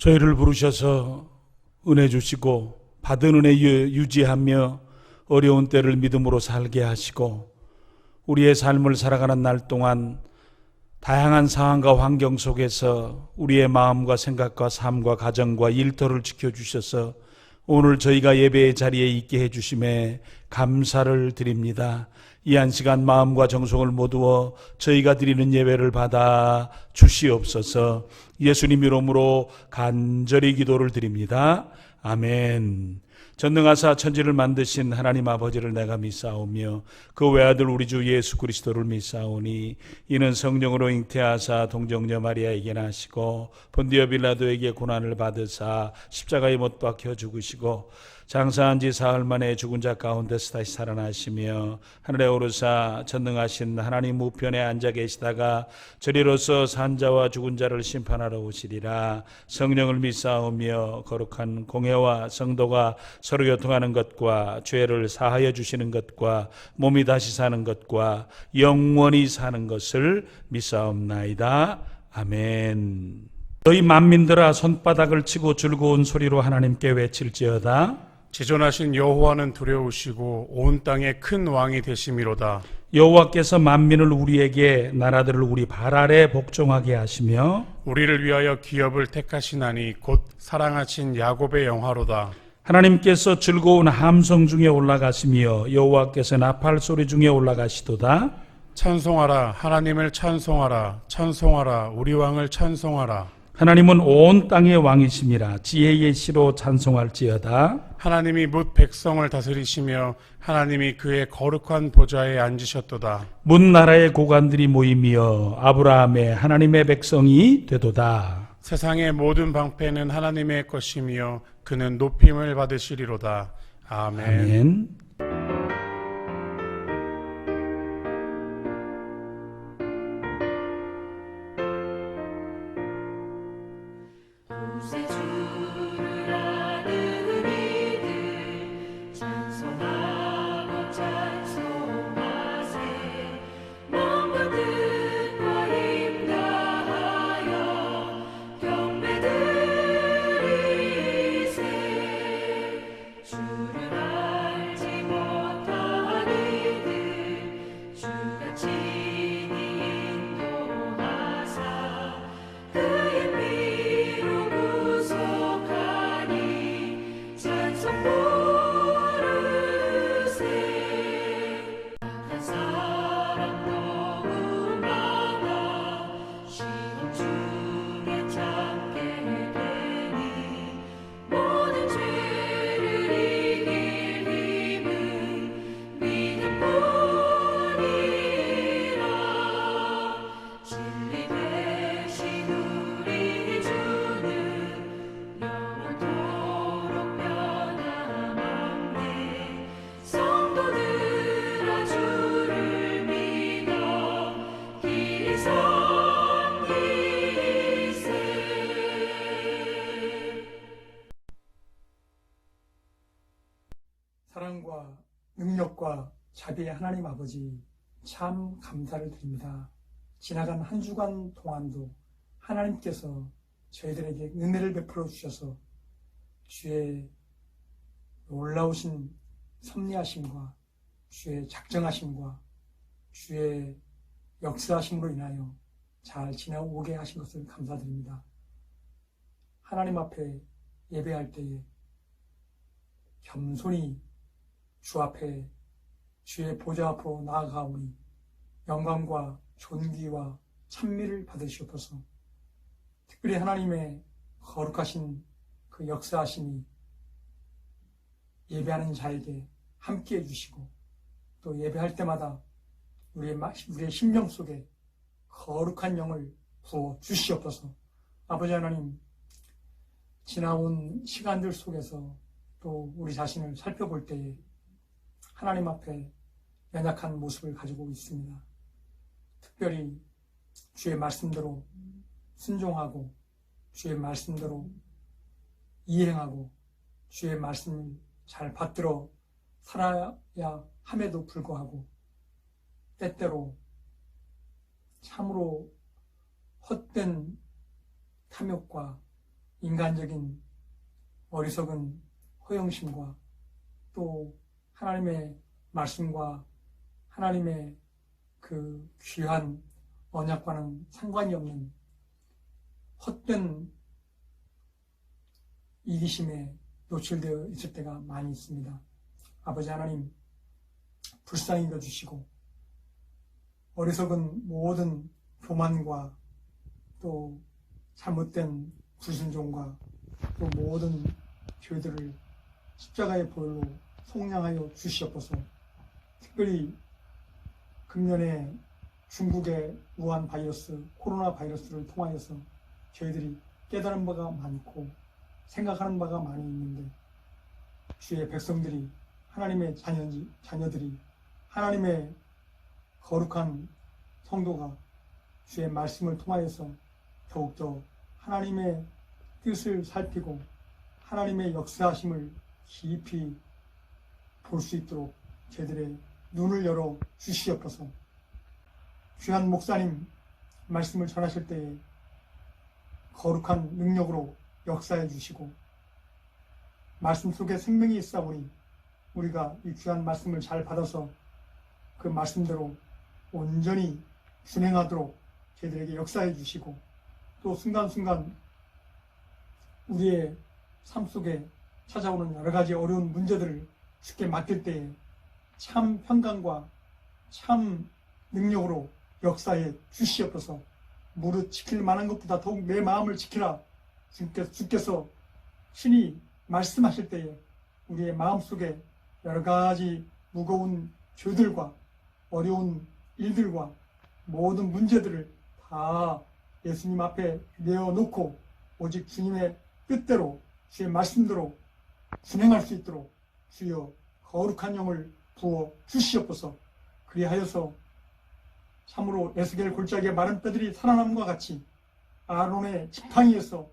저희를 부르셔서 은혜 주시고 받은 은혜 유지하며 어려운 때를 믿음으로 살게 하시고 우리의 삶을 살아가는 날 동안 다양한 상황과 환경 속에서 우리의 마음과 생각과 삶과 가정과 일터를 지켜주셔서 오늘 저희가 예배의 자리에 있게 해주심에 감사를 드립니다. 이 한 시간 마음과 정성을 모두어 저희가 드리는 예배를 받아 주시옵소서. 예수님 이름으로 간절히 기도를 드립니다. 아멘. 전능하사 천지를 만드신 하나님 아버지를 내가 믿사오며 그 외아들 우리 주 예수 그리스도를 믿사오니 이는 성령으로 잉태하사 동정녀 마리아에게 나시고 본디오 빌라도에게 고난을 받으사 십자가에 못 박혀 죽으시고 장사한 지 사흘 만에 죽은 자 가운데서 다시 살아나시며 하늘에 오르사 전능하신 하나님 우편에 앉아 계시다가 저리로서 산 자와 죽은 자를 심판하러 오시리라. 성령을 믿사오며 거룩한 공회와 성도가 서로 교통하는 것과 죄를 사하여 주시는 것과 몸이 다시 사는 것과 영원히 사는 것을 믿사옵나이다. 아멘. 너희 만민들아 손바닥을 치고 즐거운 소리로 하나님께 외칠지어다. 지존하신 여호와는 두려우시고 온 땅의 큰 왕이 되심이로다. 여호와께서 만민을 우리에게 나라들을 우리 발 아래 복종하게 하시며 우리를 위하여 기업을 택하시나니 곧 사랑하신 야곱의 영화로다. 하나님께서 즐거운 함성 중에 올라가시며 여호와께서 나팔 소리 중에 올라가시도다. 찬송하라, 하나님을 찬송하라, 찬송하라, 우리 왕을 찬송하라. 하나님은 온 땅의 왕이심이라. 지혜의 시로 찬송할지어다. 하나님이 뭇 백성을 다스리시며 하나님이 그의 거룩한 보좌에 앉으셨도다. 문 나라의 고관들이 모이며 아브라함의 하나님의 백성이 되도다. 세상의 모든 방패는 하나님의 것이며 그는 높임을 받으시리로다. 아멘. 아멘. 사랑과 능력과 자비의 하나님 아버지 참 감사를 드립니다. 지나간 한 주간 동안도 하나님께서 저희들에게 은혜를 베풀어 주셔서 주의 놀라우신 섭리하심과 주의 작정하심과 주의 역사하심으로 인하여 잘 지나오게 하신 것을 감사드립니다. 하나님 앞에 예배할 때에 겸손히 주 앞에 주의 보좌 앞으로 나아가오니 영광과 존귀와 찬미를 받으시옵소서. 특별히 하나님의 거룩하신 그 역사하심이 예배하는 자에게 함께해 주시고 또 예배할 때마다 우리의 심령 속에 거룩한 영을 부어 주시옵소서. 아버지 하나님, 지나온 시간들 속에서 또 우리 자신을 살펴볼 때에 하나님 앞에 연약한 모습을 가지고 있습니다. 특별히 주의 말씀대로 순종하고 주의 말씀대로 이행하고 주의 말씀을 잘 받들어 살아야 함에도 불구하고 때때로 참으로 헛된 탐욕과 인간적인 어리석은 허영심과 또 하나님의 말씀과 하나님의 그 귀한 언약과는 상관이 없는 헛된 이기심에 노출되어 있을 때가 많이 있습니다. 아버지 하나님, 불쌍히 여겨주시고 어리석은 모든 교만과 또 잘못된 불순종과 또 모든 죄들을 십자가의 보혈로 속량하여 주시옵소서. 특별히 금년에 중국의 우한 바이러스, 코로나 바이러스를 통하여서 저희들이 깨달은 바가 많고 생각하는 바가 많이 있는데 주의 백성들이 하나님의 자녀들이 하나님의 거룩한 성도가 주의 말씀을 통하여서 더욱더 하나님의 뜻을 살피고 하나님의 역사하심을 깊이 볼 수 있도록 저희들의 눈을 열어 주시옵소서. 귀한 목사님 말씀을 전하실 때에 거룩한 능력으로 역사해 주시고 말씀 속에 생명이 있사오니 우리가 이 귀한 말씀을 잘 받아서 그 말씀대로 온전히 준행하도록 저희들에게 역사해 주시고 또 순간순간 우리의 삶 속에 찾아오는 여러 가지 어려운 문제들을 쉽게 맡길 때에 참 평강과 참 능력으로 역사해 주시옵소서. 무릇 지킬 만한 것보다 더욱 내 마음을 지키라. 주께서 신이 말씀하실 때에 우리의 마음속에 여러 가지 무거운 죄들과 어려운 일들과 모든 문제들을 다 예수님 앞에 내어놓고 오직 주님의 뜻대로 주의 말씀대로 진행할 수 있도록 주여 거룩한 영을 부어 주시옵소서. 그리하여서 참으로 에스겔 골짜기의 마른 뼈들이 살아남과 같이 아론의 지팡이에서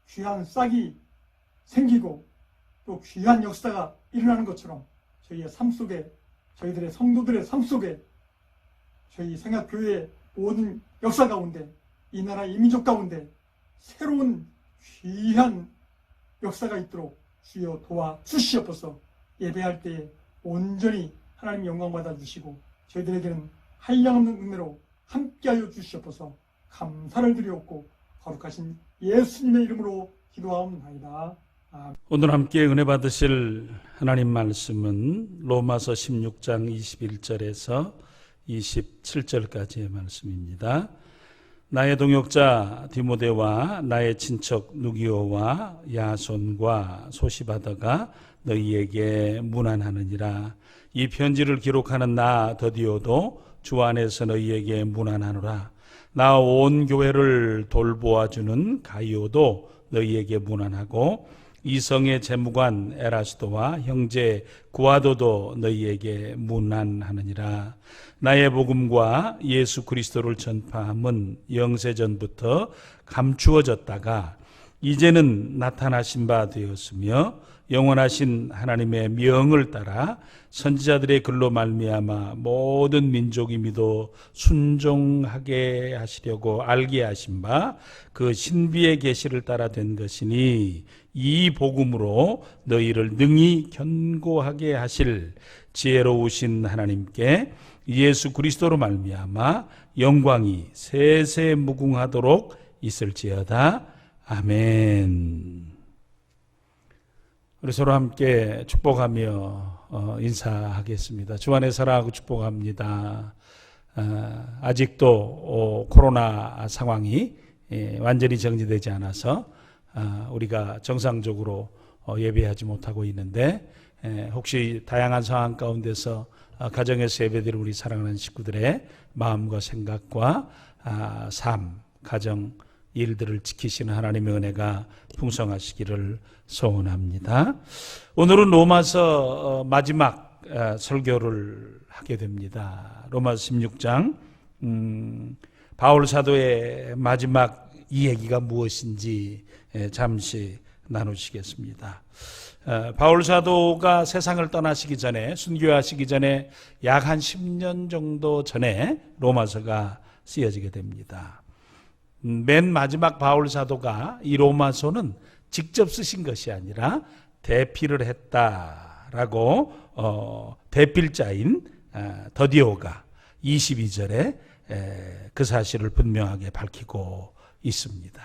귀한 싹이 생기고 또 귀한 역사가 일어나는 것처럼 저희의 삶 속에 저희들의 성도들의 삶 속에 저희 생각교회의 모든 역사 가운데 이 나라 이 민족 가운데 새로운 귀한 역사가 있도록 주여 도와 주시옵소서. 예배할 때에 온전히 하나님 영광 받아 주시고 저희들에게는 한량없는 은혜로 함께하여 주시옵소서. 감사를 드리옵고 거룩하신 예수님의 이름으로 기도하옵나이다. 오늘 함께 은혜 받으실 하나님 말씀은 로마서 16장 21절에서 27절까지의 말씀입니다. 나의 동역자 디모데와 나의 친척 누기오와 야손과 소시바더가 너희에게 문안하느니라. 이 편지를 기록하는 나 더디오도 주 안에서 너희에게 문안하노라. 나 온 교회를 돌보아주는 가이오도 너희에게 문안하고 이성의 재무관 에라스도와 형제 구아도도 너희에게 문안하느니라. 나의 복음과 예수 그리스도를 전파함은 영세전부터 감추어졌다가 이제는 나타나신 바 되었으며 영원하신 하나님의 명을 따라 선지자들의 글로 말미암아 모든 민족이 믿어 순종하게 하시려고 알게 하신 바 그 신비의 계시를 따라 된 것이니 이 복음으로 너희를 능히 견고하게 하실 지혜로우신 하나님께 예수 그리스도로 말미암아 영광이 세세 무궁하도록 있을지어다. 아멘. 우리 서로 함께 축복하며 인사하겠습니다. 주 안에 사랑하고 축복합니다. 아직도 코로나 상황이 완전히 정리되지 않아서 우리가 정상적으로 예배하지 못하고 있는데 혹시 다양한 상황 가운데서 가정에서 예배드리는 우리 사랑하는 식구들의 마음과 생각과 삶, 가정, 일들을 지키시는 하나님의 은혜가 풍성하시기를 소원합니다. 오늘은 로마서 마지막 설교를 하게 됩니다. 로마서 16장 바울 사도의 마지막 이야기가 무엇인지 잠시 나누시겠습니다. 바울 사도가 세상을 떠나시기 전에, 순교하시기 전에 약 한 10년 정도 전에 로마서가 쓰여지게 됩니다. 맨 마지막 바울 사도가 이 로마서는 직접 쓰신 것이 아니라 대피를 했다라고 대필자인 더디오가 22절에 그 사실을 분명하게 밝히고 있습니다.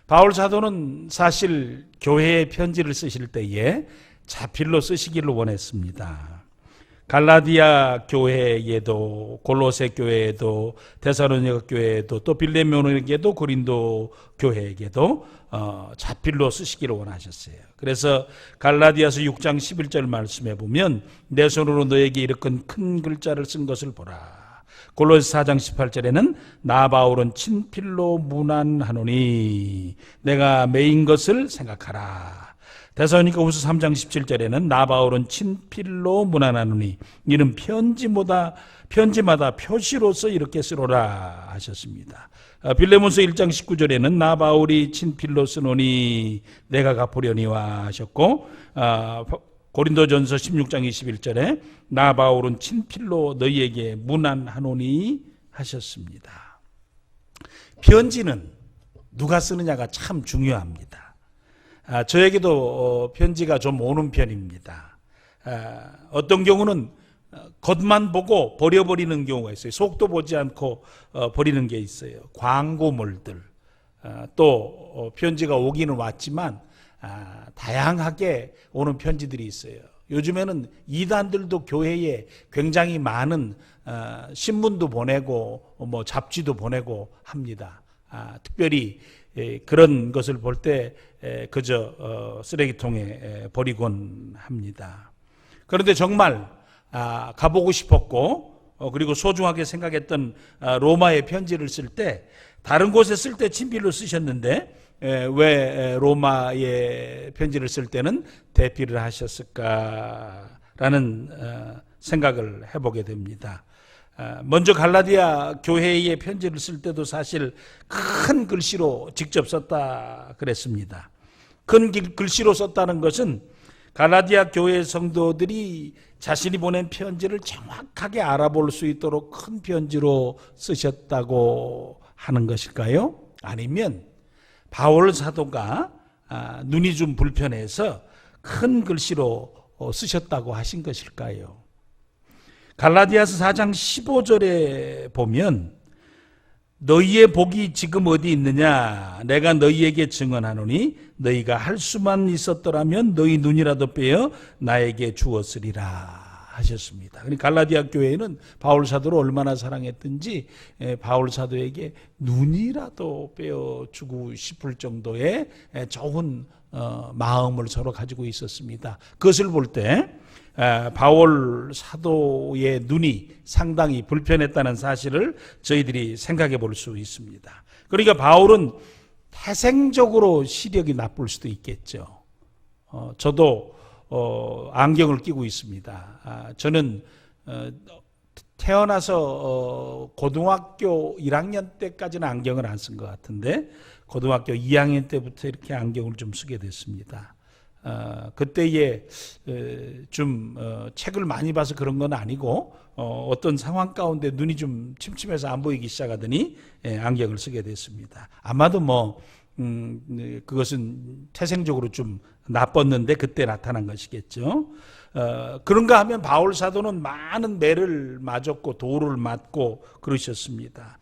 바울 사도는 사실 교회에 편지를 쓰실 때에 자필로 쓰시기를 원했습니다. 갈라디아 교회에도, 골로새 교회에도, 데살로니가 교회에도, 또 빌레몬에게도, 고린도 교회에게도 자필로 쓰시기를 원하셨어요. 그래서 갈라디아서 6장 11절 말씀해 보면 내 손으로 너에게 일으킨 큰 글자를 쓴 것을 보라. 골로새 4장 18절에는 나 바울은 친필로 문안하노니 내가 매인 것을 생각하라. 데살로니가후서 3장 17절에는 나 바울은 친필로 문안하노니 이는 편지마다 표시로서 이렇게 쓰노라 하셨습니다. 빌레몬서 1장 19절에는 나 바울이 친필로 쓰노니 내가 갚으려니와 하셨고, 고린도전서 16장 21절에 나 바울은 친필로 너희에게 문안하노니 하셨습니다. 편지는 누가 쓰느냐가 참 중요합니다. 저에게도 편지가 좀 오는 편입니다. 어떤 경우는 겉만 보고 버려버리는 경우가 있어요. 속도 보지 않고 버리는 게 있어요. 광고물들. 또 편지가 오기는 왔지만 다양하게 오는 편지들이 있어요. 요즘에는 이단들도 교회에 굉장히 많은 신문도 보내고 뭐 잡지도 보내고 합니다. 특별히 그런 것을 볼 때 그저 쓰레기통에 버리곤 합니다. 그런데 정말 가보고 싶었고 그리고 소중하게 생각했던 로마의 편지를 쓸 때 다른 곳에 쓸 때 친필로 쓰셨는데 왜 로마의 편지를 쓸 때는 대필을 하셨을까라는 생각을 해보게 됩니다. 먼저 갈라디아 교회의 편지를 쓸 때도 사실 큰 글씨로 직접 썼다 그랬습니다. 큰 글씨로 썼다는 것은 갈라디아 교회 성도들이 자신이 보낸 편지를 정확하게 알아볼 수 있도록 큰 편지로 쓰셨다고 하는 것일까요? 아니면 바울 사도가 눈이 좀 불편해서 큰 글씨로 쓰셨다고 하신 것일까요? 갈라디아서 4장 15절에 보면 너희의 복이 지금 어디 있느냐? 내가 너희에게 증언하노니 너희가 할 수만 있었더라면 너희 눈이라도 빼어 나에게 주었으리라 하셨습니다. 그러니까 갈라디아 교회는 바울 사도를 얼마나 사랑했든지 바울 사도에게 눈이라도 빼어 주고 싶을 정도의 좋은 마음을 서로 가지고 있었습니다. 그것을 볼 때 바울 사도의 눈이 상당히 불편했다는 사실을 저희들이 생각해 볼 수 있습니다. 그러니까 바울은 태생적으로 시력이 나쁠 수도 있겠죠. 저도 안경을 끼고 있습니다. 저는 태어나서 고등학교 1학년 때까지는 안경을 안 쓴 것 같은데 고등학교 2학년 때부터 이렇게 안경을 좀 쓰게 됐습니다. 그때에 좀 책을 많이 봐서 그런 건 아니고 어떤 상황 가운데 눈이 좀 침침해서 안 보이기 시작하더니 안경을 쓰게 됐습니다. 아마도 그것은 태생적으로 좀 나빴는데 그때 나타난 것이겠죠. 그런가 하면 바울 사도는 많은 매를 맞았고 도를 맞고 그러셨습니다.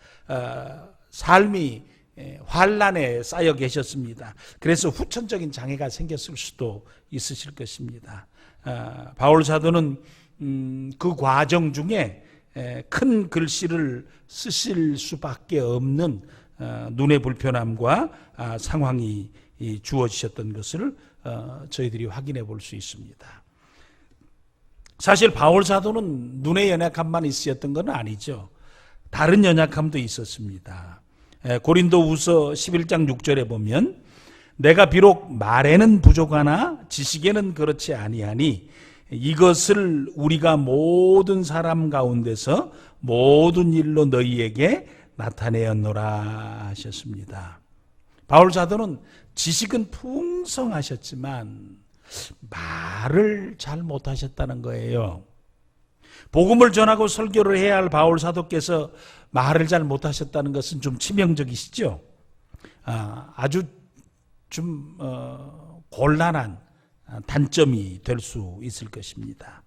삶이 환난에 쌓여 계셨습니다. 그래서 후천적인 장애가 생겼을 수도 있으실 것입니다. 바울 사도는 그 과정 중에 큰 글씨를 쓰실 수밖에 없는 눈의 불편함과 상황이 주어지셨던 것을 저희들이 확인해 볼 수 있습니다. 사실 바울 사도는 눈의 연약함만 있었던 건 아니죠. 다른 연약함도 있었습니다. 고린도후서 11장 6절에 보면 내가 비록 말에는 부족하나 지식에는 그렇지 아니하니 이것을 우리가 모든 사람 가운데서 모든 일로 너희에게 나타내었노라 하셨습니다. 바울 사도는 지식은 풍성하셨지만 말을 잘 못하셨다는 거예요. 복음을 전하고 설교를 해야 할 바울 사도께서 말을 잘 못하셨다는 것은 좀 치명적이시죠. 아주 좀 곤란한 단점이 될 수 있을 것입니다.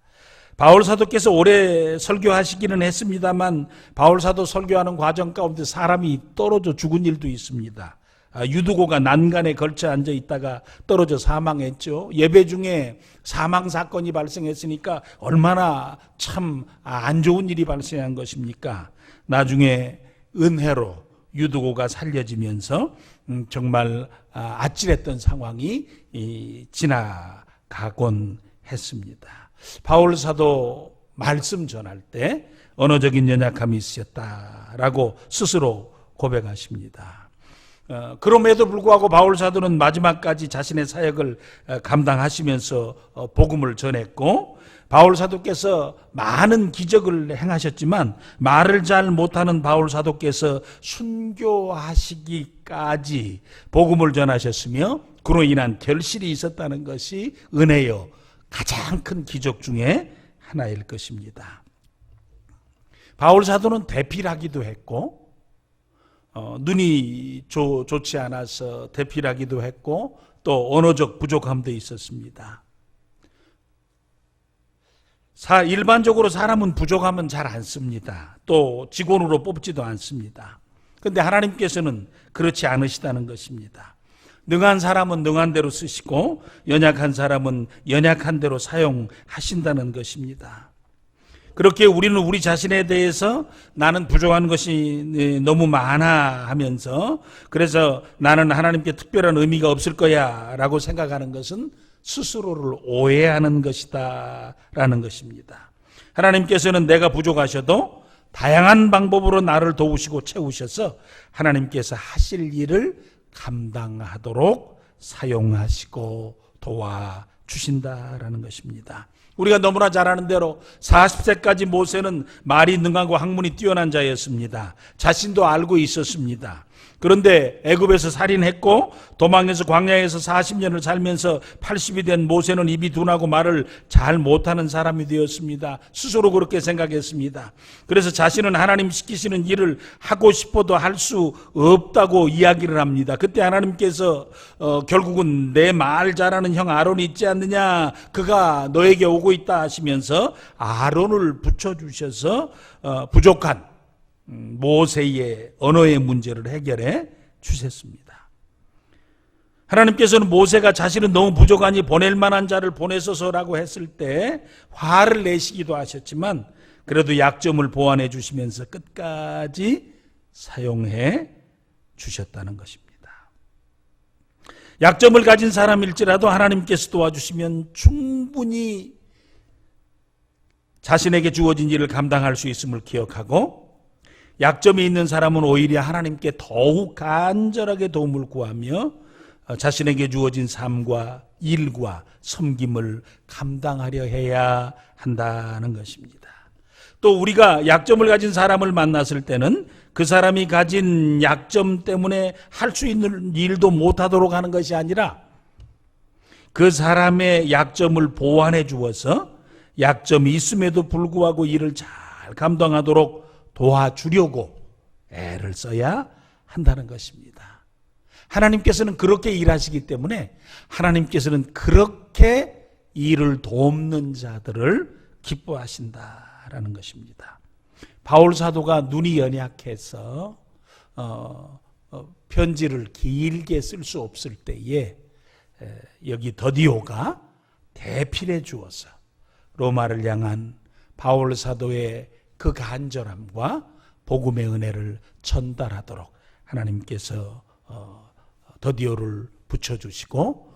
바울 사도께서 오래 설교하시기는 했습니다만 바울 사도 설교하는 과정 가운데 사람이 떨어져 죽은 일도 있습니다. 유두고가 난간에 걸쳐 앉아 있다가 떨어져 사망했죠. 예배 중에 사망 사건이 발생했으니까 얼마나 참 안 좋은 일이 발생한 것입니까? 나중에 은혜로 유두고가 살려지면서 정말 아찔했던 상황이 지나가곤 했습니다. 바울 사도 말씀 전할 때 언어적인 연약함이 있었다라고 스스로 고백하십니다. 그럼에도 불구하고 바울 사도는 마지막까지 자신의 사역을 감당하시면서 복음을 전했고, 바울 사도께서 많은 기적을 행하셨지만 말을 잘 못하는 바울 사도께서 순교하시기까지 복음을 전하셨으며 그로 인한 결실이 있었다는 것이 은혜요 가장 큰 기적 중에 하나일 것입니다. 바울 사도는 대필하기도 했고, 눈이 좋지 않아서 대필하기도 했고, 또 언어적 부족함도 있었습니다. 일반적으로 사람은 부족하면 잘 안 씁니다. 또 직원으로 뽑지도 않습니다. 그런데 하나님께서는 그렇지 않으시다는 것입니다. 능한 사람은 능한 대로 쓰시고 연약한 사람은 연약한 대로 사용하신다는 것입니다. 그렇게 우리는 우리 자신에 대해서 나는 부족한 것이 너무 많아 하면서 그래서 나는 하나님께 특별한 의미가 없을 거야 라고 생각하는 것은 스스로를 오해하는 것이다 라는 것입니다. 하나님께서는 내가 부족하셔도 다양한 방법으로 나를 도우시고 채우셔서 하나님께서 하실 일을 감당하도록 사용하시고 도와주신다라는 것입니다. 우리가 너무나 잘 아는 대로 40세까지 모세는 말이 능하고 학문이 뛰어난 자였습니다. 자신도 알고 있었습니다. 그런데 애굽에서 살인했고 도망해서 광야에서 40년을 살면서 80이 된 모세는 입이 둔하고 말을 잘 못하는 사람이 되었습니다. 스스로 그렇게 생각했습니다. 그래서 자신은 하나님 시키시는 일을 하고 싶어도 할 수 없다고 이야기를 합니다. 그때 하나님께서 결국은 내 말 잘하는 형 아론이 있지 않느냐, 그가 너에게 오고 있다 하시면서 아론을 붙여주셔서 부족한 모세의 언어의 문제를 해결해 주셨습니다. 하나님께서는 모세가 자신은 너무 부족하니 보낼 만한 자를 보내소서라고 했을 때 화를 내시기도 하셨지만 그래도 약점을 보완해 주시면서 끝까지 사용해 주셨다는 것입니다. 약점을 가진 사람일지라도 하나님께서 도와주시면 충분히 자신에게 주어진 일을 감당할 수 있음을 기억하고, 약점이 있는 사람은 오히려 하나님께 더욱 간절하게 도움을 구하며 자신에게 주어진 삶과 일과 섬김을 감당하려 해야 한다는 것입니다. 또 우리가 약점을 가진 사람을 만났을 때는 그 사람이 가진 약점 때문에 할 수 있는 일도 못하도록 하는 것이 아니라 그 사람의 약점을 보완해 주어서 약점이 있음에도 불구하고 일을 잘 감당하도록 도와주려고 애를 써야 한다는 것입니다. 하나님께서는 그렇게 일하시기 때문에 하나님께서는 그렇게 일을 돕는 자들을 기뻐하신다라는 것입니다. 바울 사도가 눈이 연약해서 편지를 길게 쓸 수 없을 때에 여기 더디오가 대필해 주어서 로마를 향한 바울 사도의 그 간절함과 복음의 은혜를 전달하도록 하나님께서 더디오를 붙여주시고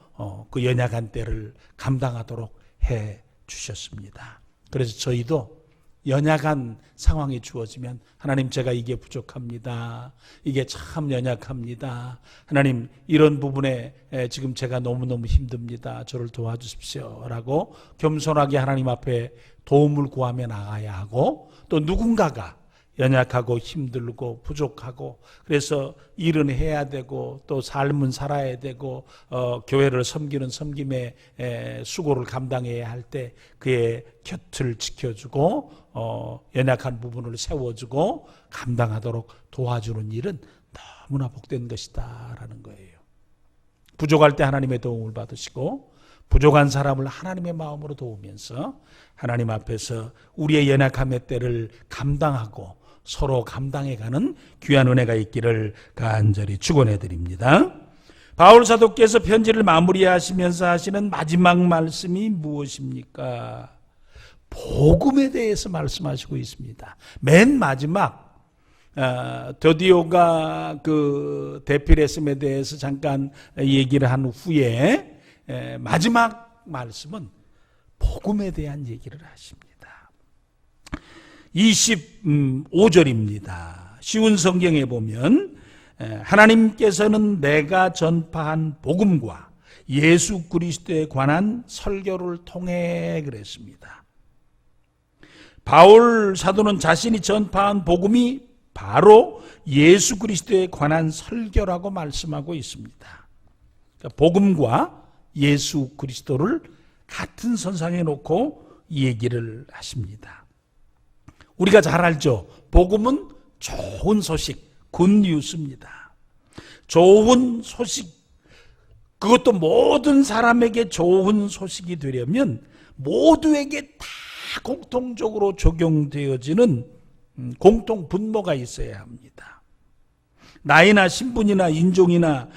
그 연약한 때를 감당하도록 해 주셨습니다. 그래서 저희도 연약한 상황이 주어지면 하나님 제가 이게 부족합니다. 이게 참 연약합니다. 하나님 이런 부분에 지금 제가 너무너무 힘듭니다. 저를 도와주십시오. 라고 겸손하게 하나님 앞에 도움을 구하며 나가야 하고 또 누군가가 연약하고 힘들고 부족하고 그래서 일은 해야 되고 또 삶은 살아야 되고 교회를 섬기는 섬김의 수고를 감당해야 할 때 그의 곁을 지켜주고 연약한 부분을 세워주고 감당하도록 도와주는 일은 너무나 복된 것이다 라는 거예요. 부족할 때 하나님의 도움을 받으시고 부족한 사람을 하나님의 마음으로 도우면서 하나님 앞에서 우리의 연약함의 때를 감당하고 서로 감당해가는 귀한 은혜가 있기를 간절히 축원해 드립니다. 바울 사도께서 편지를 마무리하시면서 하시는 마지막 말씀이 무엇입니까? 복음에 대해서 말씀하시고 있습니다. 맨 마지막 드디오가 그 대피레씀에 대해서 잠깐 얘기를 한 후에 마지막 말씀은 복음에 대한 얘기를 하십니다. 25절입니다. 쉬운 성경에 보면 하나님께서는 내가 전파한 복음과 예수 그리스도에 관한 설교를 통해 그랬습니다. 바울 사도는 자신이 전파한 복음이 바로 예수 그리스도에 관한 설교라고 말씀하고 있습니다. 그러니까 복음과 예수 그리스도를 같은 선상에 놓고 얘기를 하십니다. 우리가 잘 알죠. 복음은 좋은 소식, 굿뉴스입니다. 좋은 소식, 그것도 모든 사람에게 좋은 소식이 되려면 모두에게 다 공통적으로 적용되어지는 공통 분모가 있어야 합니다. 나이나 신분이나 인종이나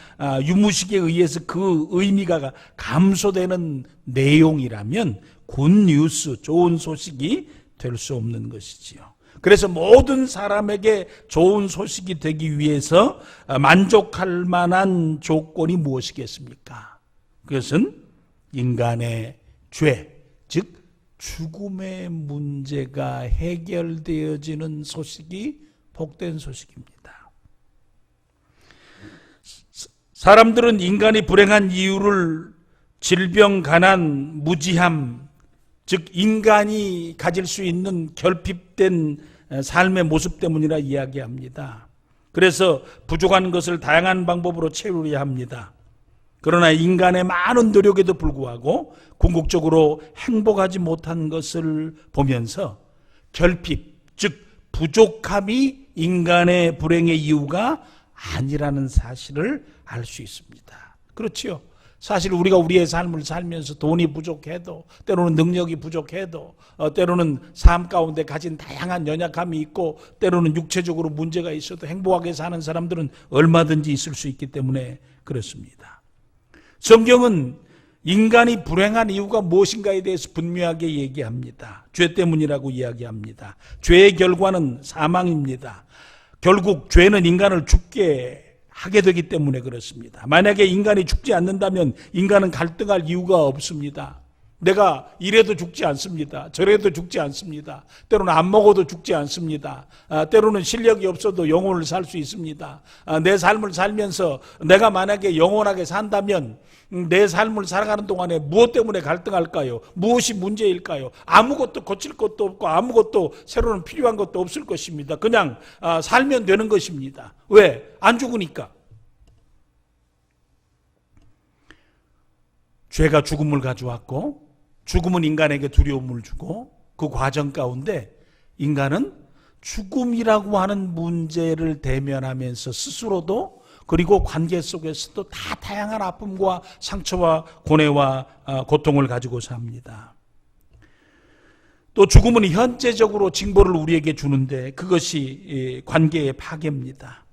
유무식에 의해서 그 의미가 감소되는 내용이라면 굿뉴스, 좋은 소식이 될 수 없는 것이지요. 그래서 모든 사람에게 좋은 소식이 되기 위해서 만족할 만한 조건이 무엇이겠습니까? 그것은 인간의 죄, 즉 죽음의 문제가 해결되어지는 소식이 복된 소식입니다. 사람들은 인간이 불행한 이유를 질병, 가난, 무지함, 즉 인간이 가질 수 있는 결핍된 삶의 모습 때문이라 이야기합니다. 그래서 부족한 것을 다양한 방법으로 채우려 합니다. 그러나 인간의 많은 노력에도 불구하고 궁극적으로 행복하지 못한 것을 보면서 결핍, 즉 부족함이 인간의 불행의 이유가 아니라는 사실을 알 수 있습니다. 그렇지요. 사실 우리가 우리의 삶을 살면서 돈이 부족해도 때로는 능력이 부족해도 때로는 삶 가운데 가진 다양한 연약함이 있고 때로는 육체적으로 문제가 있어도 행복하게 사는 사람들은 얼마든지 있을 수 있기 때문에 그렇습니다. 성경은 인간이 불행한 이유가 무엇인가에 대해서 분명하게 얘기합니다. 죄 때문이라고 이야기합니다. 죄의 결과는 사망입니다. 결국 죄는 인간을 죽게 하게 되기 때문에 그렇습니다. 만약에 인간이 죽지 않는다면 인간은 갈등할 이유가 없습니다. 내가 이래도 죽지 않습니다. 저래도 죽지 않습니다. 때로는 안 먹어도 죽지 않습니다. 때로는 실력이 없어도 영혼을 살 수 있습니다. 내 삶을 살면서 내가 만약에 영원하게 산다면 내 삶을 살아가는 동안에 무엇 때문에 갈등할까요? 무엇이 문제일까요? 아무것도 고칠 것도 없고 아무것도 새로는 필요한 것도 없을 것입니다. 그냥 살면 되는 것입니다. 왜? 안 죽으니까. 죄가 죽음을 가져왔고 죽음은 인간에게 두려움을 주고 그 과정 가운데 인간은 죽음이라고 하는 문제를 대면하면서 스스로도 그리고 관계 속에서도 다 다양한 아픔과 상처와 고뇌와 고통을 가지고 삽니다. 또 죽음은 현재적으로 징벌을 우리에게 주는데 그것이 관계의 파괴입니다.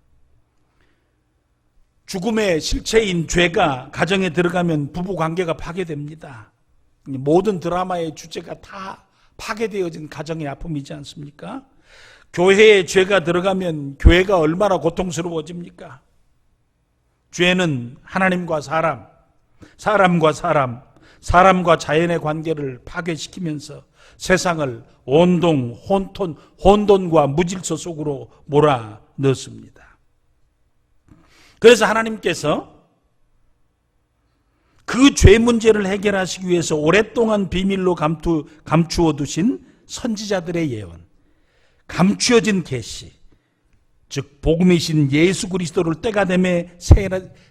죽음의 실체인 죄가 가정에 들어가면 부부 관계가 파괴됩니다. 모든 드라마의 주제가 다 파괴되어진 가정의 아픔이지 않습니까? 교회에 죄가 들어가면 교회가 얼마나 고통스러워집니까? 죄는 하나님과 사람, 사람과 사람, 사람과 자연의 관계를 파괴시키면서 세상을 혼돈과 무질서 속으로 몰아 넣습니다. 그래서 하나님께서 그 죄 문제를 해결하시기 위해서 오랫동안 비밀로 감추어 두신 선지자들의 예언, 감추어진 계시, 즉 복음이신 예수 그리스도를 때가 되매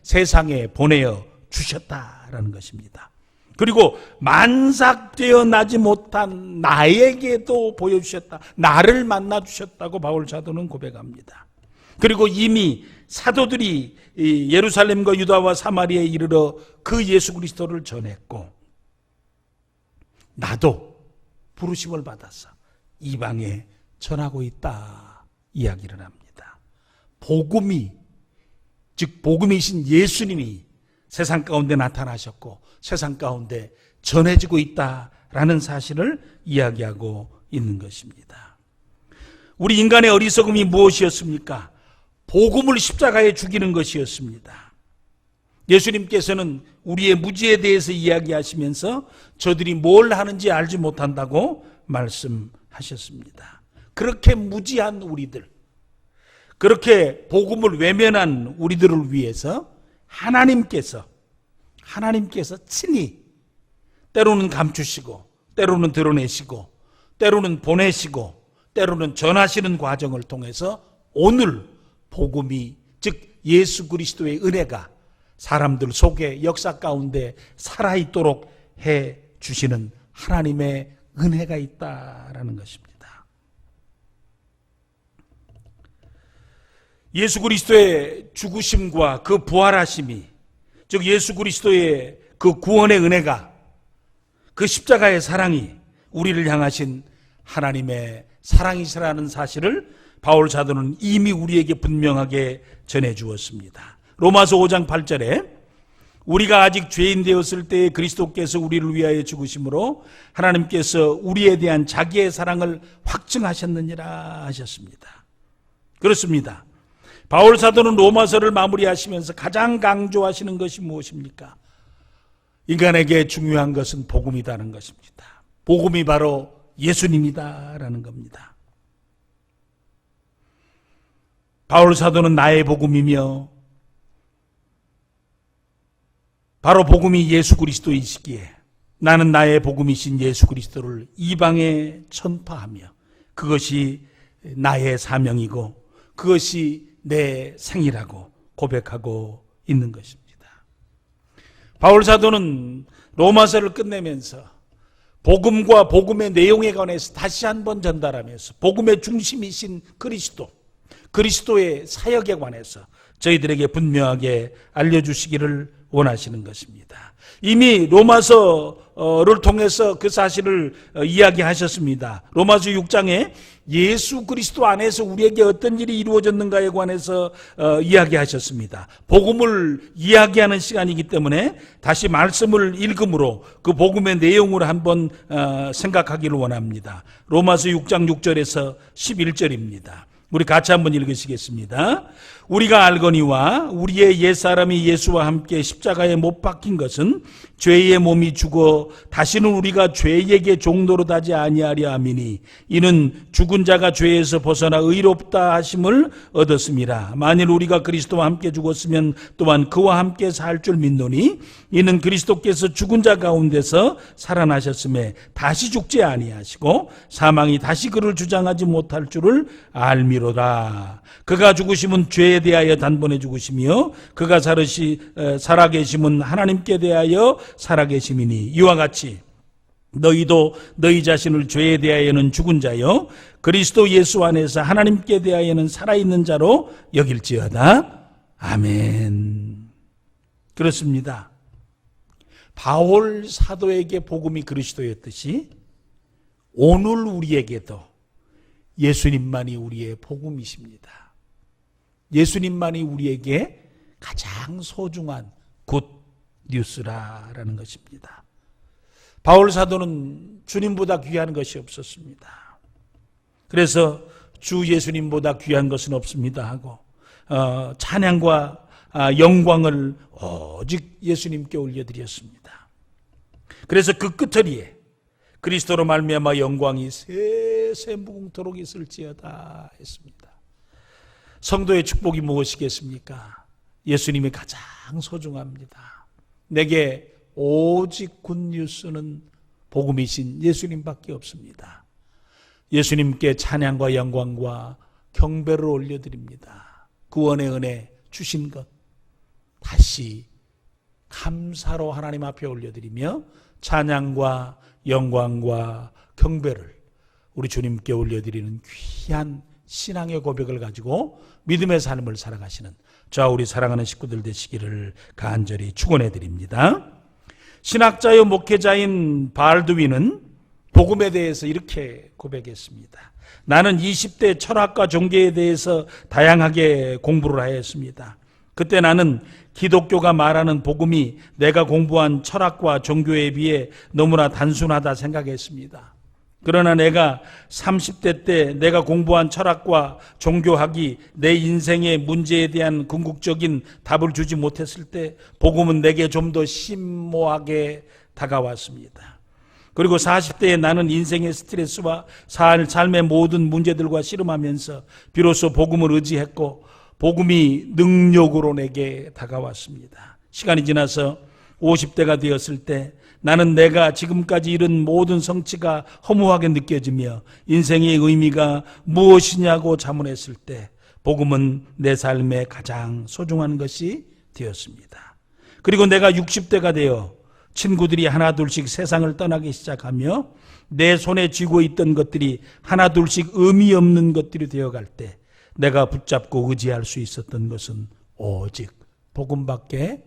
세상에 보내어 주셨다라는 것입니다. 그리고 만삭되어 나지 못한 나에게도 보여주셨다. 나를 만나주셨다고 바울 사도는 고백합니다. 그리고 이미 사도들이 예루살렘과 유다와 사마리아에 이르러 그 예수 그리스도를 전했고, 나도 부르심을 받아서 이방에 전하고 있다 이야기를 합니다. 복음이, 즉 복음이신 예수님이 세상 가운데 나타나셨고 세상 가운데 전해지고 있다라는 사실을 이야기하고 있는 것입니다. 우리 인간의 어리석음이 무엇이었습니까? 복음을 십자가에 죽이는 것이었습니다. 예수님께서는 우리의 무지에 대해서 이야기하시면서 저들이 뭘 하는지 알지 못한다고 말씀하셨습니다. 그렇게 무지한 우리들, 그렇게 복음을 외면한 우리들을 위해서 하나님께서 친히 때로는 감추시고 때로는 드러내시고 때로는 보내시고 때로는 전하시는 과정을 통해서 오늘 복음이, 즉 예수 그리스도의 은혜가 사람들 속에 역사 가운데 살아있도록 해 주시는 하나님의 은혜가 있다라는 것입니다. 예수 그리스도의 죽으심과 그 부활하심이, 즉 예수 그리스도의 그 구원의 은혜가, 그 십자가의 사랑이 우리를 향하신 하나님의 사랑이시라는 사실을 바울 사도는 이미 우리에게 분명하게 전해 주었습니다. 로마서 5장 8절에 우리가 아직 죄인 되었을 때에 그리스도께서 우리를 위하여 죽으심으로 하나님께서 우리에 대한 자기의 사랑을 확증하셨느니라 하셨습니다. 그렇습니다. 바울 사도는 로마서를 마무리하시면서 가장 강조하시는 것이 무엇입니까? 인간에게 중요한 것은 복음이라는 것입니다. 복음이 바로 예수님이다라는 겁니다. 바울 사도는 나의 복음이며 바로 복음이 예수 그리스도이시기에 나는 나의 복음이신 예수 그리스도를 이방에 전파하며 그것이 나의 사명이고 그것이 내 생이라고 고백하고 있는 것입니다. 바울 사도는 로마서를 끝내면서 복음과 복음의 내용에 관해서 다시 한번 전달하면서 복음의 중심이신 그리스도의 사역에 관해서 저희들에게 분명하게 알려주시기를 원하시는 것입니다. 이미 로마서를 통해서 그 사실을 이야기하셨습니다. 로마서 6장에 예수 그리스도 안에서 우리에게 어떤 일이 이루어졌는가에 관해서 이야기하셨습니다. 복음을 이야기하는 시간이기 때문에 다시 말씀을 읽음으로 그 복음의 내용을 한번 생각하기를 원합니다. 로마서 6장 6절에서 11절입니다. 우리 같이 한번 읽으시겠습니다. 우리가 알거니와 우리의 옛사람이 예수와 함께 십자가에 못 박힌 것은 죄의 몸이 죽어 다시는 우리가 죄에게 종노릇하지 아니하려 함이니 이는 죽은 자가 죄에서 벗어나 의롭다 하심을 얻었음이라. 만일 우리가 그리스도와 함께 죽었으면 또한 그와 함께 살 줄 믿노니 이는 그리스도께서 죽은 자 가운데서 살아나셨음에 다시 죽지 아니하시고 사망이 다시 그를 주장하지 못할 줄을 알미로다. 그가 죽으심은 죄에 대하여 단번에 죽으시며 그가 살아계심은 하나님께 대하여 살아계심이니 이와 같이 너희도 너희 자신을 죄에 대하여는 죽은 자요 그리스도 예수 안에서 하나님께 대하여는 살아있는 자로 여길지어다. 아멘. 그렇습니다. 바울 사도에게 복음이 그리스도였듯이 오늘 우리에게도 예수님만이 우리의 복음이십니다. 예수님만이 우리에게 가장 소중한 굿 뉴스라는 것입니다. 바울 사도는 주님보다 귀한 것이 없었습니다. 그래서 주 예수님보다 귀한 것은 없습니다 하고 찬양과 영광을 오직 예수님께 올려드렸습니다. 그래서 그 끝처리에 그리스도로 말미암아 영광이 세세 무궁토록 있을지어다 했습니다. 성도의 축복이 무엇이겠습니까? 예수님이 가장 소중합니다. 내게 오직 굿뉴스는 복음이신 예수님밖에 없습니다. 예수님께 찬양과 영광과 경배를 올려드립니다. 구원의 은혜 주신 것 다시 감사로 하나님 앞에 올려드리며 찬양과 영광과 경배를 우리 주님께 올려드리는 귀한 신앙의 고백을 가지고 믿음의 삶을 살아가시는 저와 우리 사랑하는 식구들 되시기를 간절히 축원해 드립니다. 신학자요 목회자인 발두인은 복음에 대해서 이렇게 고백했습니다. 나는 20대 철학과 종교에 대해서 다양하게 공부를 하였습니다. 그때 나는 기독교가 말하는 복음이 내가 공부한 철학과 종교에 비해 너무나 단순하다 생각했습니다. 그러나 내가 30대 때 내가 공부한 철학과 종교학이 내 인생의 문제에 대한 궁극적인 답을 주지 못했을 때 복음은 내게 좀 더 심오하게 다가왔습니다. 그리고 40대에 나는 인생의 스트레스와 삶의 모든 문제들과 씨름하면서 비로소 복음을 의지했고 복음이 능력으로 내게 다가왔습니다. 시간이 지나서 50대가 되었을 때 나는 내가 지금까지 이룬 모든 성취가 허무하게 느껴지며 인생의 의미가 무엇이냐고 자문했을 때 복음은 내 삶에 가장 소중한 것이 되었습니다. 그리고 내가 60대가 되어 친구들이 하나둘씩 세상을 떠나기 시작하며 내 손에 쥐고 있던 것들이 하나둘씩 의미 없는 것들이 되어갈 때 내가 붙잡고 의지할 수 있었던 것은 오직 복음밖에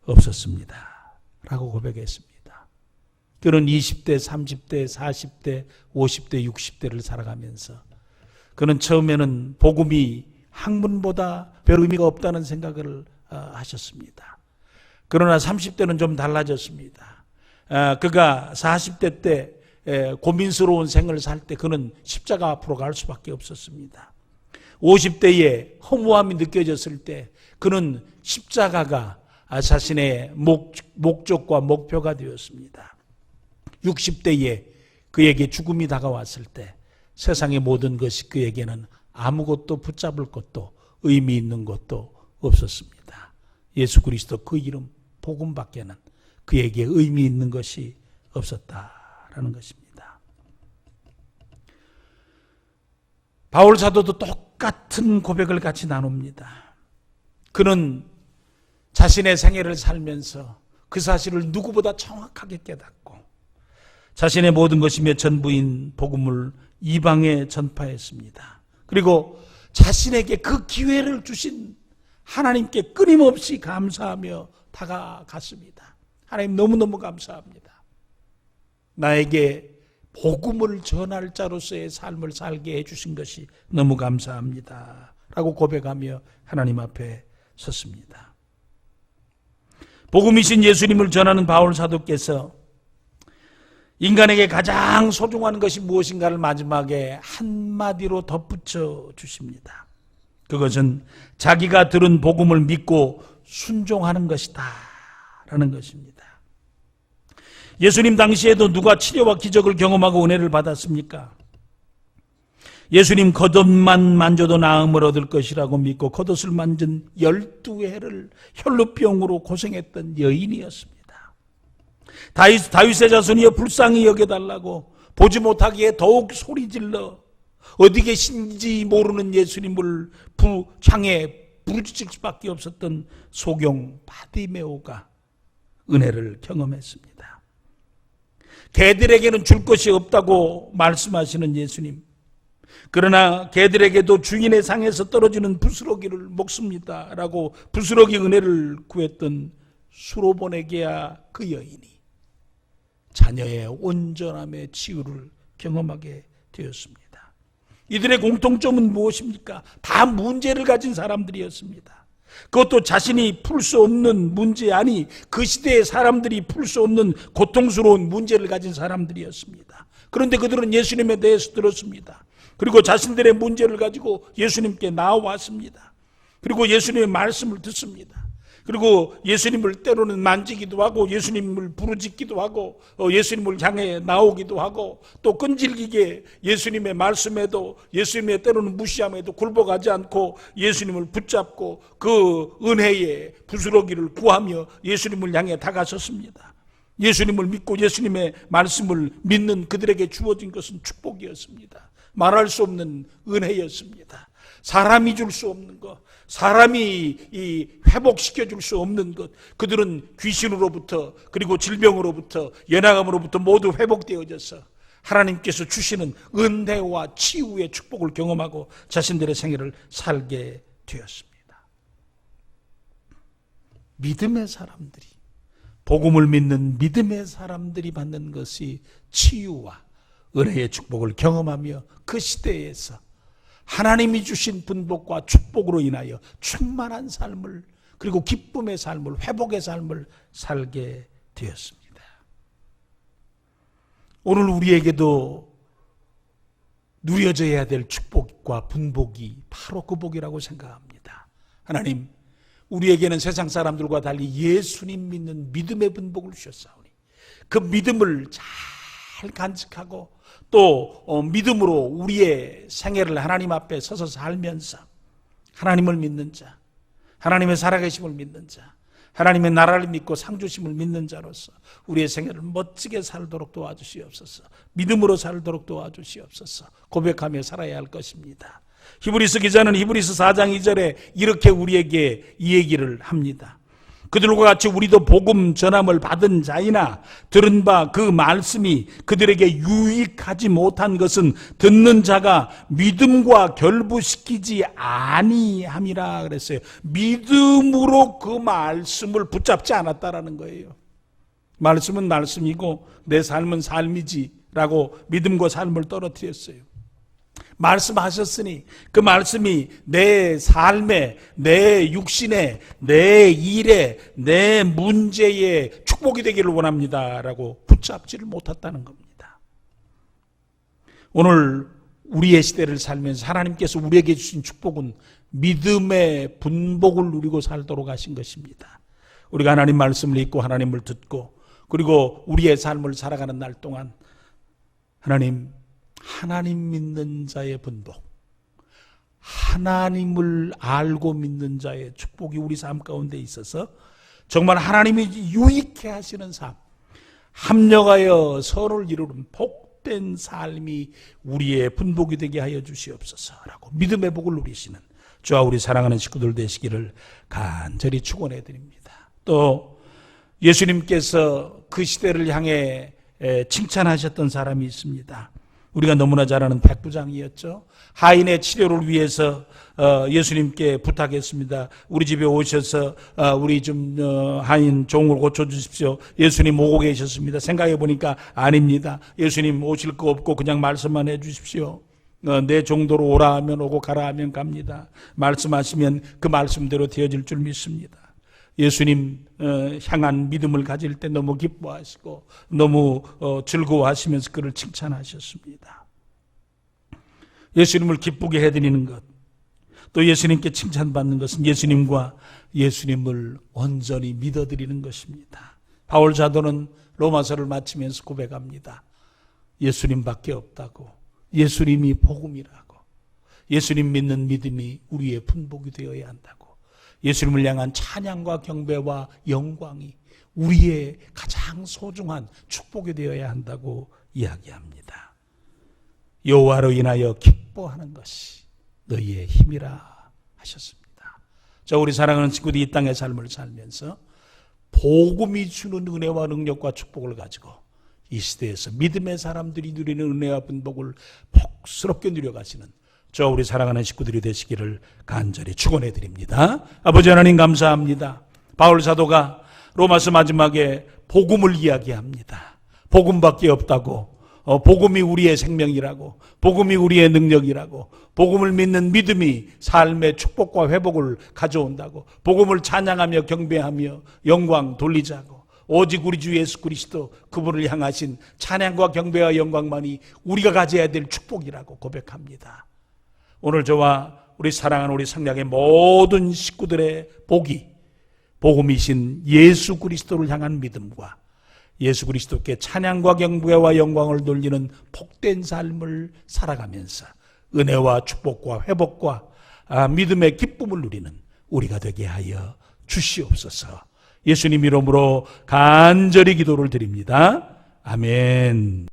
없었습니다. 라고 고백했습니다. 그는 20대, 30대, 40대, 50대, 60대를 살아가면서 그는 처음에는 복음이 학문보다 별 의미가 없다는 생각을 하셨습니다. 그러나 30대는 좀 달라졌습니다. 그가 40대 때 고민스러운 생을 살 때 그는 십자가 앞으로 갈 수밖에 없었습니다. 50대에 허무함이 느껴졌을 때 그는 십자가가 자신의 목적과 목표가 되었습니다. 60대에 그에게 죽음이 다가왔을 때 세상의 모든 것이 그에게는 아무것도 붙잡을 것도 의미 있는 것도 없었습니다. 예수 그리스도 그 이름 복음밖에는 그에게 의미 있는 것이 없었다라는 것입니다. 바울 사도도 똑같은 고백을 같이 나눕니다. 그는 자신의 생애를 살면서 그 사실을 누구보다 정확하게 깨닫고 자신의 모든 것이며 전부인 복음을 이방에 전파했습니다. 그리고 자신에게 그 기회를 주신 하나님께 끊임없이 감사하며 다가갔습니다. 하나님 너무너무 감사합니다. 나에게 복음을 전할 자로서의 삶을 살게 해주신 것이 너무 감사합니다. 라고 고백하며 하나님 앞에 섰습니다. 복음이신 예수님을 전하는 바울 사도께서 인간에게 가장 소중한 것이 무엇인가를 마지막에 한마디로 덧붙여 주십니다. 그것은 자기가 들은 복음을 믿고 순종하는 것이다 라는 것입니다. 예수님 당시에도 누가 치료와 기적을 경험하고 은혜를 받았습니까? 예수님 겉옷만 만져도 나음을 얻을 것이라고 믿고 겉옷을 만진 12회를 혈루병으로 고생했던 여인이었습니다. 다윗의 자손이여 불쌍히 여겨달라고 보지 못하기에 더욱 소리질러 어디 계신지 모르는 예수님을 창에 부르짖을 수밖에 없었던 소경 바디메오가 은혜를 경험했습니다. 개들에게는 줄 것이 없다고 말씀하시는 예수님, 그러나 개들에게도 주인의 상에서 떨어지는 부스러기를 먹습니다 라고 부스러기 은혜를 구했던 수로보네게야 그 여인이 자녀의 온전함의 치유를 경험하게 되었습니다. 이들의 공통점은 무엇입니까? 다 문제를 가진 사람들이었습니다. 그것도 자신이 풀 수 없는 문제, 아니 그 시대의 사람들이 풀 수 없는 고통스러운 문제를 가진 사람들이었습니다. 그런데 그들은 예수님에 대해서 들었습니다. 그리고 자신들의 문제를 가지고 예수님께 나와왔습니다. 그리고 예수님의 말씀을 듣습니다. 그리고 예수님을 때로는 만지기도 하고 예수님을 부르짖기도 하고 예수님을 향해 나오기도 하고 또 끈질기게 예수님의 말씀에도 예수님의 때로는 무시함에도 굴복하지 않고 예수님을 붙잡고 그 은혜의 부스러기를 구하며 예수님을 향해 다가섰습니다. 예수님을 믿고 예수님의 말씀을 믿는 그들에게 주어진 것은 축복이었습니다. 말할 수 없는 은혜였습니다. 사람이 줄 수 없는 것, 사람이 회복시켜 줄 수 없는 것, 그들은 귀신으로부터 그리고 질병으로부터 연약함으로부터 모두 회복되어져서 하나님께서 주시는 은혜와 치유의 축복을 경험하고 자신들의 생애를 살게 되었습니다. 믿음의 사람들이, 복음을 믿는 믿음의 사람들이 받는 것이 치유와 은혜의 축복을 경험하며 그 시대에서 하나님이 주신 분복과 축복으로 인하여 충만한 삶을, 그리고 기쁨의 삶을, 회복의 삶을 살게 되었습니다. 오늘 우리에게도 누려져야 될 축복과 분복이 바로 그 복이라고 생각합니다. 하나님, 우리에게는 세상 사람들과 달리 예수님 믿는 믿음의 분복을 주셨사오니 그 믿음을 잘 간직하고 또 믿음으로 우리의 생애를 하나님 앞에 서서 살면서 하나님을 믿는 자, 하나님의 살아계심을 믿는 자, 하나님의 나라를 믿고 상주심을 믿는 자로서 우리의 생애를 멋지게 살도록 도와주시옵소서. 믿음으로 살도록 도와주시옵소서. 고백하며 살아야 할 것입니다. 히브리서 기자는 히브리서 4장 2절에 이렇게 우리에게 이 얘기를 합니다. 그들과 같이 우리도 복음 전함을 받은 자이나 들은 바 그 말씀이 그들에게 유익하지 못한 것은 듣는 자가 믿음과 결부시키지 아니함이라 그랬어요. 믿음으로 그 말씀을 붙잡지 않았다라는 거예요. 말씀은 말씀이고 내 삶은 삶이지라고 믿음과 삶을 떨어뜨렸어요. 말씀하셨으니 그 말씀이 내 삶에, 내 육신에, 내 일에, 내 문제에 축복이 되기를 원합니다라고 붙잡지를 못했다는 겁니다. 오늘 우리의 시대를 살면서 하나님께서 우리에게 주신 축복은 믿음의 분복을 누리고 살도록 하신 것입니다. 우리가 하나님 말씀을 읽고 하나님을 듣고 그리고 우리의 삶을 살아가는 날 동안 하나님 믿는 자의 분복, 하나님을 알고 믿는 자의 축복이 우리 삶 가운데 있어서 정말 하나님이 유익해 하시는 삶, 합력하여 서로를 이루는 복된 삶이 우리의 분복이 되게 하여 주시옵소서라고 믿음의 복을 누리시는 저와 우리 사랑하는 식구들 되시기를 간절히 축원해 드립니다. 또 예수님께서 그 시대를 향해 칭찬하셨던 사람이 있습니다. 우리가 너무나 잘 아는 백부장이었죠. 하인의 치료를 위해서 예수님께 부탁했습니다. 우리 집에 오셔서 우리 좀 하인 종을 고쳐주십시오. 예수님 오고 계셨습니다. 생각해 보니까 아닙니다. 예수님 오실 거 없고 그냥 말씀만 해 주십시오. 내 정도로 오라 하면 오고 가라 하면 갑니다. 말씀하시면 그 말씀대로 되어질 줄 믿습니다. 예수님 향한 믿음을 가질 때 너무 기뻐하시고 너무 즐거워하시면서 그를 칭찬하셨습니다. 예수님을 기쁘게 해드리는 것, 또 예수님께 칭찬받는 것은 예수님과 예수님을 온전히 믿어드리는 것입니다. 바울 사도는 로마서를 마치면서 고백합니다. 예수님밖에 없다고, 예수님이 복음이라고, 예수님 믿는 믿음이 우리의 분복이 되어야 한다고, 예수님을 향한 찬양과 경배와 영광이 우리의 가장 소중한 축복이 되어야 한다고 이야기합니다. 여호와로 인하여 기뻐하는 것이 너희의 힘이라 하셨습니다. 자, 우리 사랑하는 친구들이 이 땅의 삶을 살면서 복음이 주는 은혜와 능력과 축복을 가지고 이 시대에서 믿음의 사람들이 누리는 은혜와 분복을 복스럽게 누려가시는 저 우리 사랑하는 식구들이 되시기를 간절히 축원해 드립니다. 아버지 하나님 감사합니다. 바울 사도가 로마서 마지막에 복음을 이야기합니다. 복음밖에 없다고, 복음이 우리의 생명이라고, 복음이 우리의 능력이라고, 복음을 믿는 믿음이 삶의 축복과 회복을 가져온다고, 복음을 찬양하며 경배하며 영광 돌리자고, 오직 우리 주 예수 그리스도 그분을 향하신 찬양과 경배와 영광만이 우리가 가져야 될 축복이라고 고백합니다. 오늘 저와 우리 사랑하는 우리 성량의 모든 식구들의 복이 복음이신 예수 그리스도를 향한 믿음과 예수 그리스도께 찬양과 경배와 영광을 돌리는 복된 삶을 살아가면서 은혜와 축복과 회복과 믿음의 기쁨을 누리는 우리가 되게 하여 주시옵소서. 예수님 이름으로 간절히 기도를 드립니다. 아멘.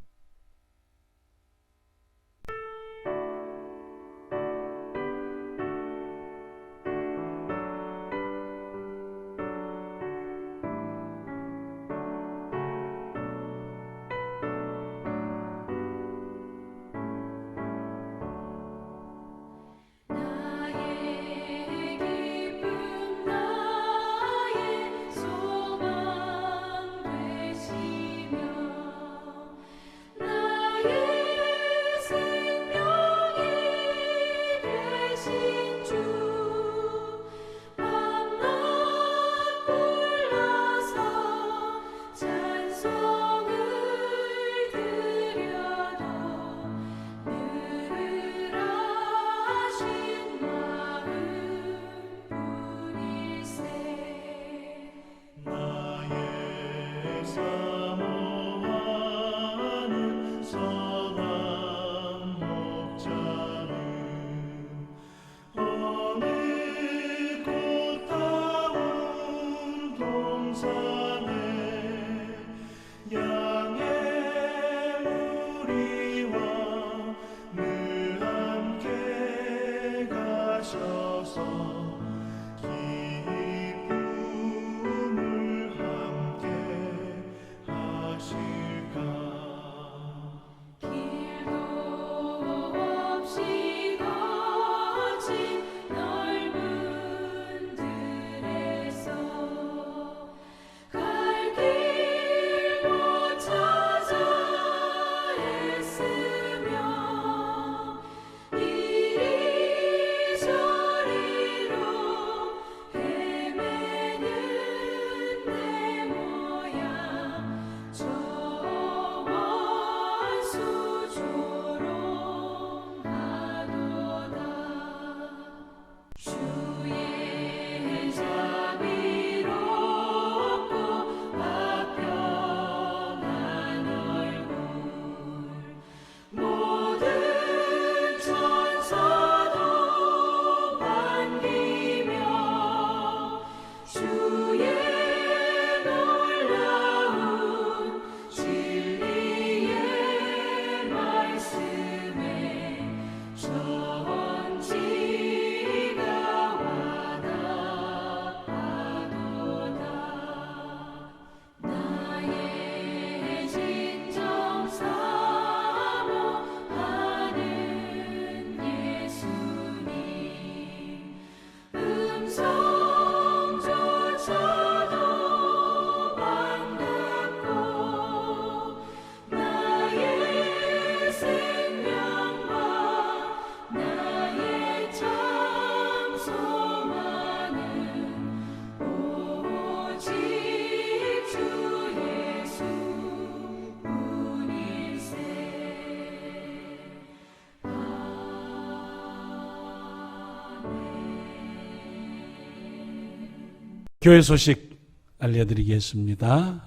교회 소식 알려드리겠습니다.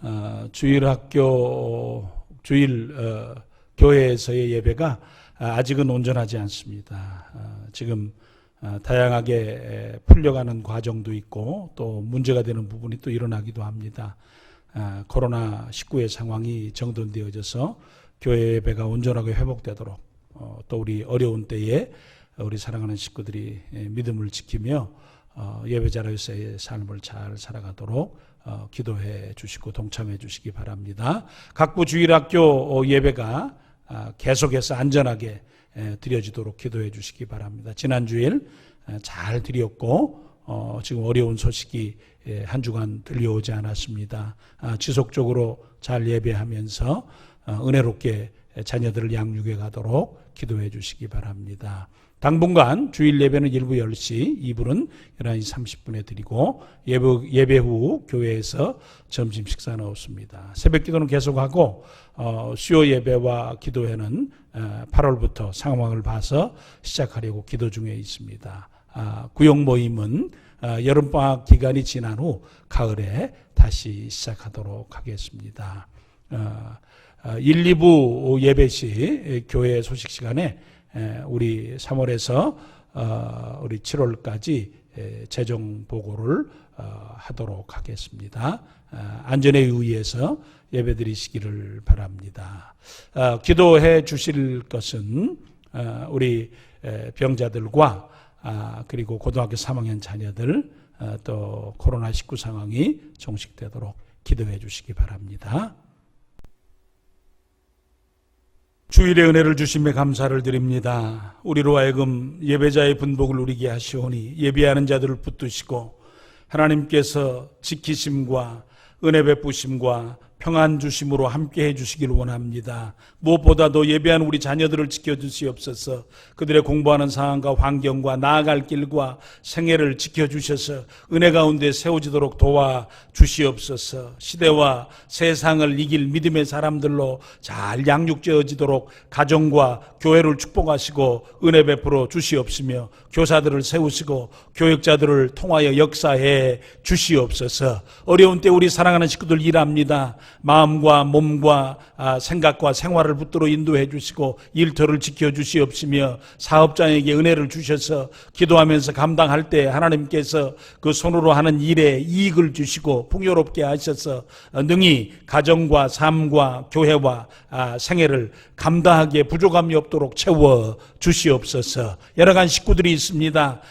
교회에서의 예배가 아직은 온전하지 않습니다. 지금 다양하게 풀려가는 과정도 있고 또 문제가 되는 부분이 또 일어나기도 합니다. 코로나19의 상황이 정돈되어져서 교회 예배가 온전하게 회복되도록 또 우리 어려운 때에 우리 사랑하는 식구들이 믿음을 지키며 예배자로서의 삶을 잘 살아가도록 기도해 주시고 동참해 주시기 바랍니다. 각부 주일학교 예배가 계속해서 안전하게 드려지도록 기도해 주시기 바랍니다. 지난 주일 잘 드렸고 지금 어려운 소식이 한 주간 들려오지 않았습니다. 지속적으로 잘 예배하면서 은혜롭게 자녀들을 양육해 가도록 기도해 주시기 바랍니다. 당분간 주일 예배는 1부 10시, 2부는 11시 30분에 드리고 예배 후 교회에서 점심 식사는 없습니다. 새벽 기도는 계속하고 수요 예배와 기도회는 8월부터 상황을 봐서 시작하려고 기도 중에 있습니다. 구역 모임은 여름방학 기간이 지난 후 가을에 다시 시작하도록 하겠습니다. 1, 2부 예배시 교회 소식 시간에 우리 3월에서 우리 7월까지 재정 보고를 하도록 하겠습니다. 안전에 유의해서 예배드리시기를 바랍니다. 기도해 주실 것은 우리 병자들과 그리고 고등학교 3학년 자녀들 또 코로나19 상황이 종식되도록 기도해 주시기 바랍니다. 주일의 은혜를 주심에 감사를 드립니다. 우리로 하여금 예배자의 분복을 누리게 하시오니 예배하는 자들을 붙드시고 하나님께서 지키심과 은혜 베푸심과 평안 주심으로 함께 해주시길 원합니다. 무엇보다도 예배한 우리 자녀들을 지켜주시옵소서. 그들의 공부하는 상황과 환경과 나아갈 길과 생애를 지켜주셔서 은혜 가운데 세워지도록 도와주시옵소서. 시대와 세상을 이길 믿음의 사람들로 잘 양육되어지도록 가정과 교회를 축복하시고 은혜 베풀어 주시옵시며 교사들을 세우시고 교육자들을 통하여 역사해 주시옵소서. 어려운 때 우리 사랑하는 식구들 일합니다. 마음과 몸과 생각과 생활을 붙들어 인도해 주시고 일터를 지켜 주시옵시며 사업장에게 은혜를 주셔서 기도하면서 감당할 때 하나님께서 그 손으로 하는 일에 이익을 주시고 풍요롭게 하셔서 능히 가정과 삶과 교회와 생애를 감당하기에 부족함이 없도록 채워 주시옵소서. 여러 가지 식구들이 있습니다.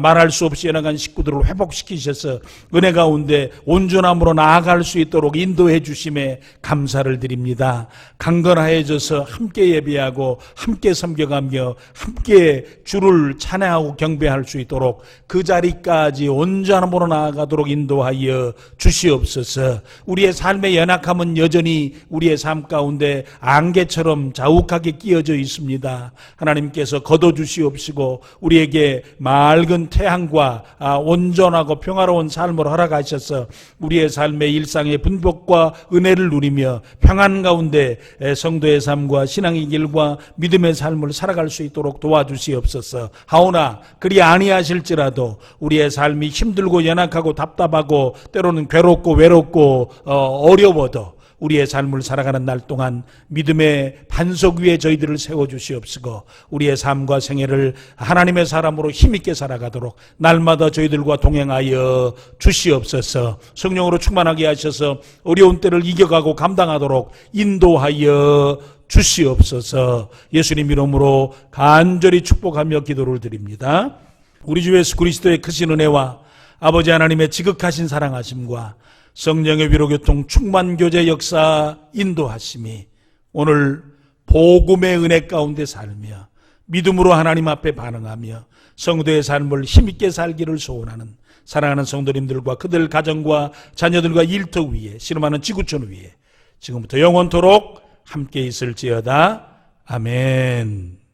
말할 수 없이 여러 가지 식구들을 회복시키셔서 은혜 가운데 온전함으로 나아갈 수 있도록 인도해 주심에 감사를 드립니다. 강건하여져서 함께 예배하고 함께 섬겨가며 함께 주를 찬양하고 경배할 수 있도록 그 자리까지 온전함으로 나아가도록 인도하여 주시옵소서. 우리의 삶의 연약함은 여전히 우리의 삶 가운데 안개처럼 자욱하게 끼어져 있습니다. 하나님께서 걷어주시옵시고 우리에게 맑은 태양과 온전하고 평화로운 삶을 허락하셔서 우리의 삶의 일상의 분복과 은혜를 누리며 평안 가운데 성도의 삶과 신앙의 길과 믿음의 삶을 살아갈 수 있도록 도와주시옵소서. 하오나 그리 아니하실지라도 우리의 삶이 힘들고 연약하고 답답하고 때로는 괴롭고 외롭고 어려워도 우리의 삶을 살아가는 날 동안 믿음의 반석 위에 저희들을 세워주시옵시고 우리의 삶과 생애를 하나님의 사람으로 힘있게 살아가도록 날마다 저희들과 동행하여 주시옵소서. 성령으로 충만하게 하셔서 어려운 때를 이겨가고 감당하도록 인도하여 주시옵소서. 예수님 이름으로 간절히 축복하며 기도를 드립니다. 우리 주 예수 그리스도의 크신 은혜와 아버지 하나님의 지극하신 사랑하심과 성령의 위로교통 충만교제 역사 인도하심이 오늘 복음의 은혜 가운데 살며 믿음으로 하나님 앞에 반응하며 성도의 삶을 힘있게 살기를 소원하는 사랑하는 성도님들과 그들 가정과 자녀들과 일터 위에 씨름하는 지구촌 위에 지금부터 영원토록 함께 있을지어다. 아멘.